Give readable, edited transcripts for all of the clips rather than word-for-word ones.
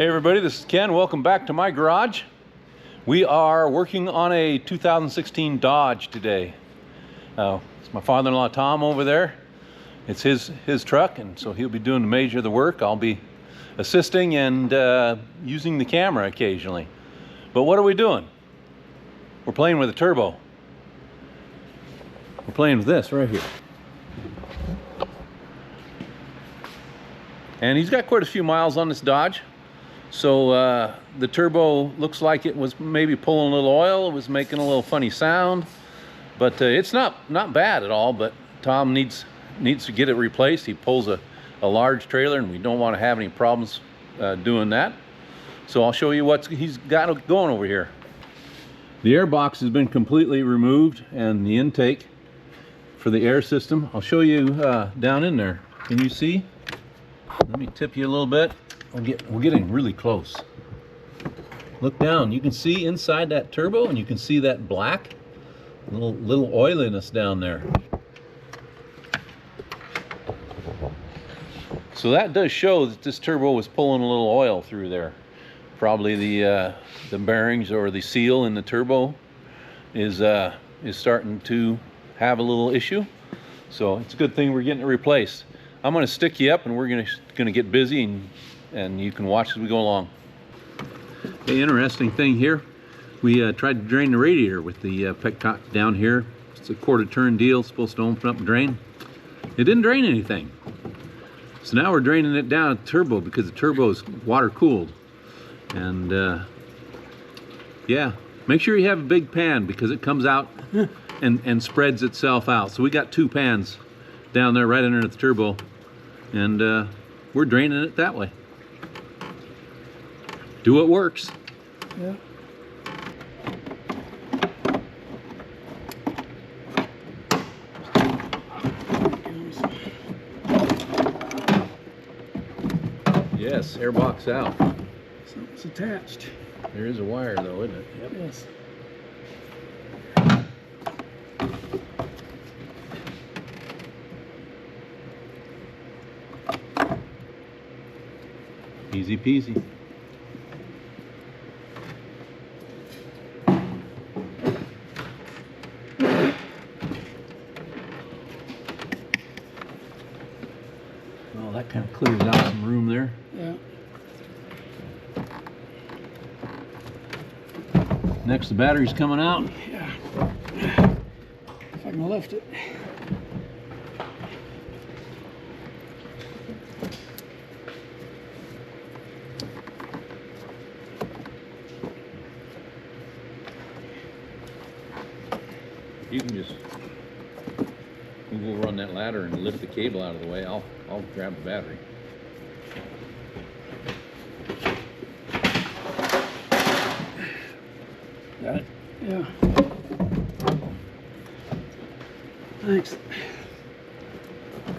Hey everybody, this is Ken. Welcome back to my garage. We are working on a 2016 Dodge today. It's my father-in-law Tom over there. It's his truck, and so he'll be doing the major of the work. I'll be assisting and using the camera occasionally. But what are we doing? We're playing with a turbo. We're playing with this right here. And he's got quite a few miles on this Dodge. So the turbo looks like it was maybe pulling a little oil. It was making a little funny sound, but it's not bad at all. But Tom needs to get it replaced. He pulls a large trailer, and we don't want to have any problems doing that. So I'll show you what he's got going over here. The air box has been completely removed, and the intake for the air system. I'll show you down in there. Can you see? Let me tip you a little bit. We're getting really close. Look down. You can see inside that turbo, and you can see that black little oiliness down there. So that does show that this turbo was pulling a little oil through there. Probably the bearings or the seal in the turbo is starting to have a little issue. So it's a good thing we're getting it replaced. I'm going to stick you up, and we're going to get busy, and you can watch as we go along. The interesting thing here, we tried to drain the radiator with the petcock down here. It's a quarter turn deal, it's supposed to open up and drain. It didn't drain anything. So now we're draining it down at the turbo because the turbo is water cooled. And yeah, make sure you have a big pan because it comes out and spreads itself out. So we got two pans down there right under the turbo, and we're draining it that way. Do what works. Yeah. Yes, airbox out. Something's attached. There is a wire though, isn't it? Yep. Yes. Easy peasy. Well, that kind of clears out some room there. Yeah. Next, the battery's coming out. Yeah. If I can lift it. You can just we'll run that ladder and lift the cable out of the way. I'll grab the battery. Got it? Yeah. Thanks.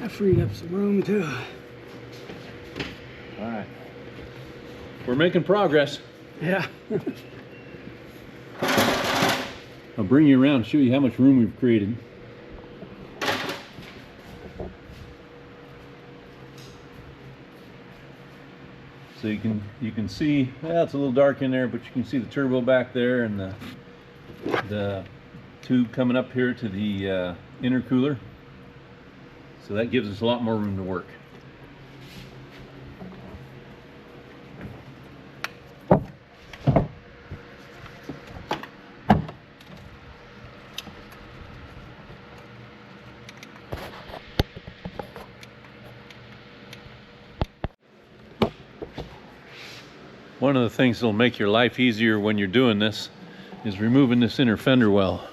I freed up some room too. All right. We're making progress. Yeah. I'll bring you around and show you how much room we've created. So you can see, well, it's a little dark in there, but you can see the turbo back there and the tube coming up here to the intercooler. So that gives us a lot more room to work. One of the things that'll make your life easier when you're doing this is removing this inner fender well.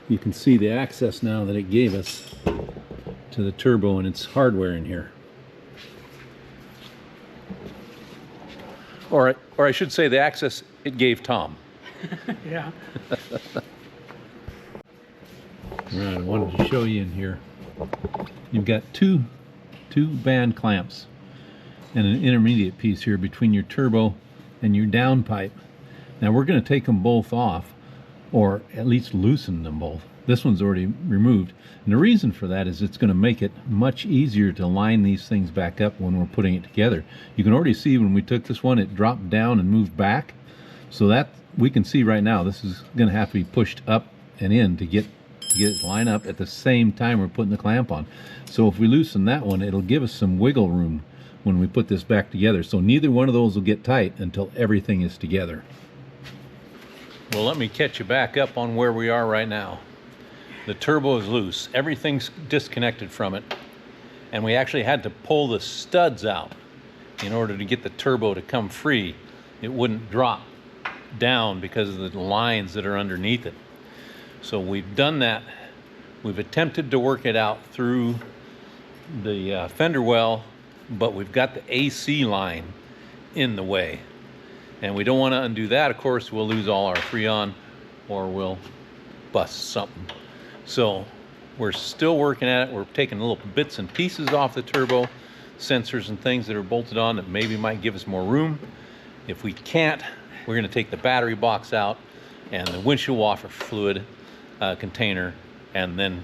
You can see the access now that it gave us to the turbo and its hardware in here. Or I should say the access it gave Tom. Yeah. Right, I wanted to show you in here. You've got two band clamps and an intermediate piece here between your turbo and your downpipe. Now we're going to take them both off, or at least loosen them both. This one's already removed. And the reason for that is it's going to make it much easier to line these things back up when we're putting it together. You can already see when we took this one, it dropped down and moved back. So that we can see right now, this is going to have to be pushed up and in to get it to line up at the same time we're putting the clamp on. So if we loosen that one, it'll give us some wiggle room when we put this back together. So neither one of those will get tight until everything is together. Well, let me catch you back up on where we are right now. The turbo is loose. Everything's disconnected from it. And we actually had to pull the studs out in order to get the turbo to come free. It wouldn't drop down because of the lines that are underneath it. So we've done that. We've attempted to work it out through the fender well, but we've got the AC line in the way. And we don't want to undo that. Of course, we'll lose all our Freon or we'll bust something. So we're still working at it. We're taking little bits and pieces off the turbo, sensors and things that are bolted on that maybe might give us more room. If we can't, we're going to take the battery box out and the windshield washer fluid container, and then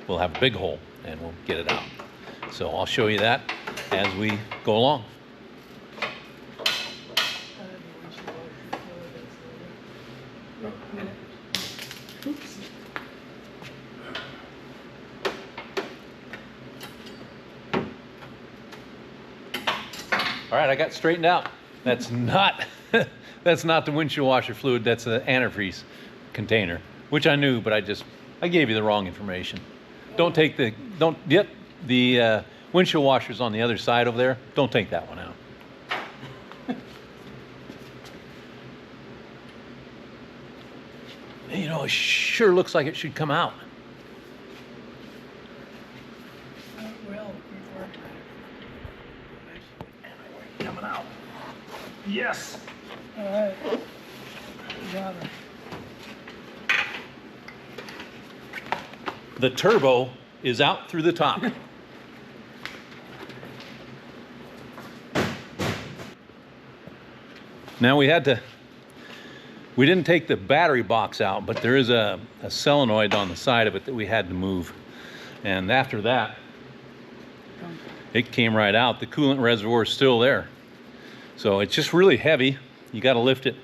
we'll have a big hole and we'll get it out. So I'll show you that as we go along. Oops. All right, I got straightened out. That's not that's not the windshield washer fluid. That's the antifreeze container, which I knew, but I gave you the wrong information. Don't take the windshield washer's on the other side over there. Don't take that one out. You know, it sure looks like it should come out. Well, Coming out. Yes. all right. Got her. The turbo is out through the top. Now we didn't take the battery box out, but there is a solenoid on the side of it that we had to move. And after that, it came right out. The coolant reservoir is still there. So it's just really heavy. You got to lift it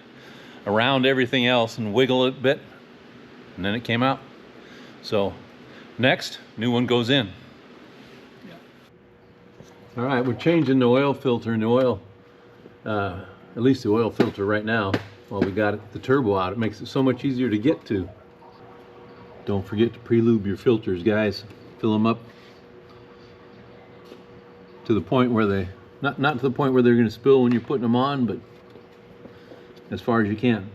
around everything else and wiggle it a bit, and then it came out. So next, new one goes in. Yeah. All right, we're changing the oil filter and the oil, at least the oil filter right now, while we got the turbo out. It makes it so much easier to get to. Don't forget to pre-lube your filters, guys. Fill them up to the point where they, not to the point where they're going to spill when you're putting them on, but as far as you can.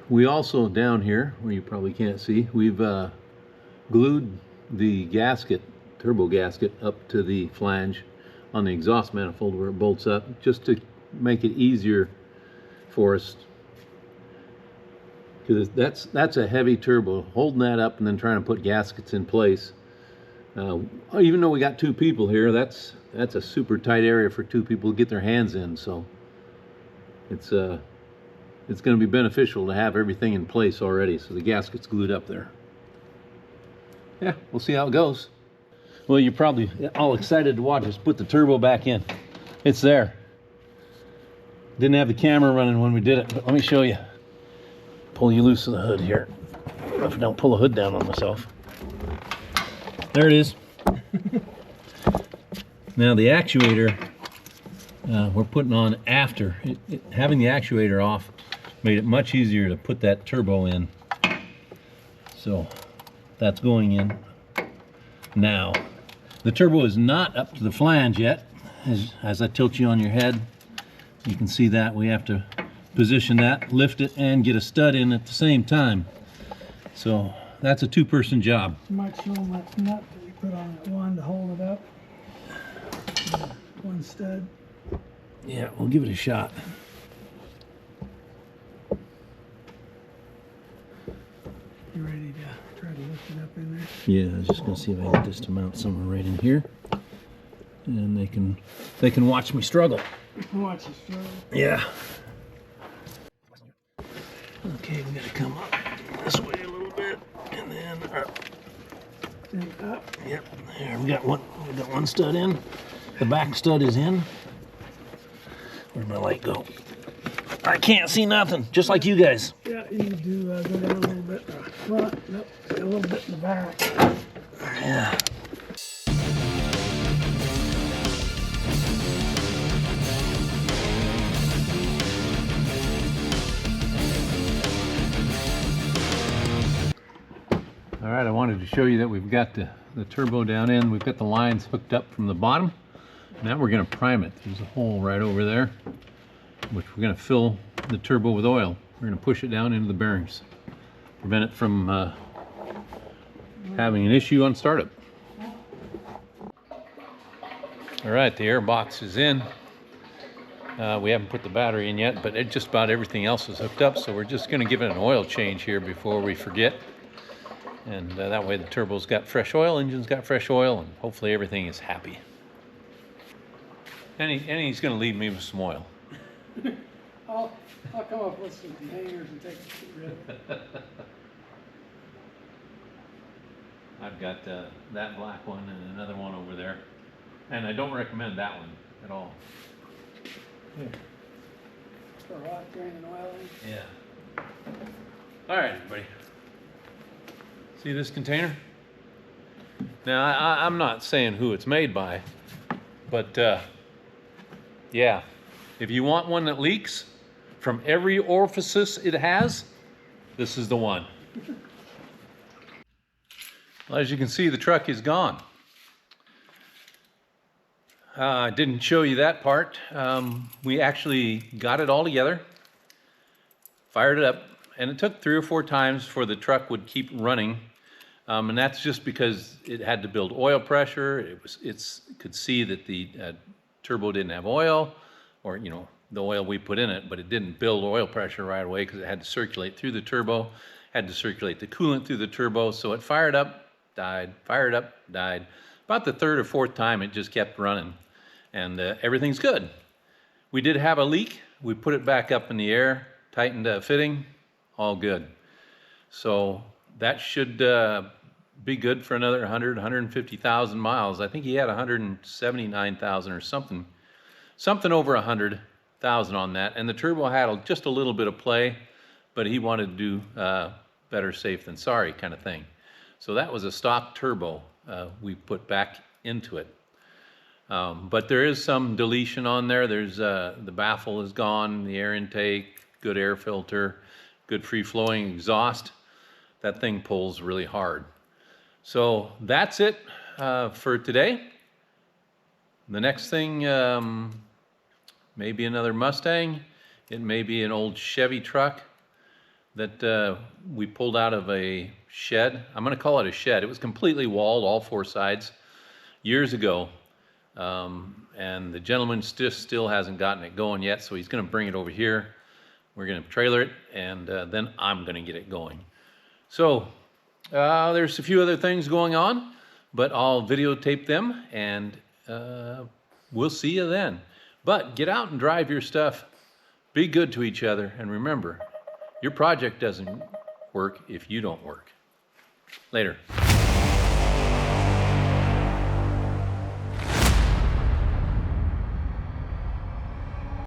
We also, down here, where you probably can't see, we've glued the gasket, turbo gasket, up to the flange on the exhaust manifold where it bolts up, just to make it easier for us, because that's a heavy turbo. Holding that up and then trying to put gaskets in place, even though we got two people here, that's a super tight area for two people to get their hands in. So it's going to be beneficial to have everything in place already, so the gasket's glued up there. Yeah, we'll see how it goes. Well, you're probably all excited to watch us put the turbo back in. It's there. Didn't have the camera running when we did it, but let me show you. Pull you loose of the hood here. If I don't pull the hood down on myself. There it is. Now the actuator, we're putting on after. Having the actuator off made it much easier to put that turbo in. So that's going in now. The turbo is not up to the flange yet. As I tilt you on your head, you can see that we have to position that, lift it, and get a stud in at the same time. So that's a two-person job. You might show them that nut that we put on that one to hold it up. One stud. Yeah, we'll give it a shot. You ready to try to lift it up in there? Yeah, I was just gonna see if I can get this to mount somewhere right in here, and they can watch me struggle. Watch it struggle. Yeah. Okay, we gotta come up this way a little bit, and then And up. Yep, there we got one stud in. The back stud is in. Where'd my light go? I can't see nothing, just like you guys. Yeah, you need to go down a little bit in the front. Nope, a little bit in the back. Yeah. All right, I wanted to show you that we've got the turbo down in. We've got the lines hooked up from the bottom. Now we're going to prime it. There's a hole right over there, which we're going to fill the turbo with oil. We're going to push it down into the bearings, prevent it from having an issue on startup. All right, the air box is in. We haven't put the battery in yet, but just about everything else is hooked up, so we're just going to give it an oil change here before we forget. And that way the turbo's got fresh oil, engine's got fresh oil, and hopefully everything is happy. And he's going to leave me with some oil. I'll come up with some containers and take rid of it. I've got that black one and another one over there. And I don't recommend that one at all. Yeah. For what, draining oil in? Yeah. All right, everybody. See this container? Now, I'm not saying who it's made by, but yeah, if you want one that leaks from every orifice it has, this is the one. Well, as you can see, the truck is gone. I didn't show you that part. We actually got it all together, fired it up, and it took 3 or 4 times for the truck would keep running. And that's just because it had to build oil pressure. It could see that the turbo didn't have oil, or the oil we put in it, but it didn't build oil pressure right away because it had to circulate through the turbo, had to circulate the coolant through the turbo. So it fired up, died, fired up, died. About the 3rd or 4th time, it just kept running, and everything's good. We did have a leak. We put it back up in the air, tightened the fitting, all good. So that should be good for another 100, 150,000 miles. I think he had 179,000 or something over 100,000 on that. And the turbo had just a little bit of play, but he wanted to do better safe than sorry kind of thing. So that was a stock turbo we put back into it. But there is some deletion on there. There's the baffle is gone, the air intake, good air filter, good free flowing exhaust. That thing pulls really hard. So that's it for today. The next thing may be another Mustang. It may be an old Chevy truck that we pulled out of a shed. I'm going to call it a shed. It was completely walled, all 4 sides, years ago. And the gentleman still hasn't gotten it going yet, so he's going to bring it over here. We're going to trailer it, and then I'm going to get it going. So there's a few other things going on, but I'll videotape them, and we'll see you then. But get out and drive your stuff. Be good to each other, and remember, your project doesn't work if you don't work. Later.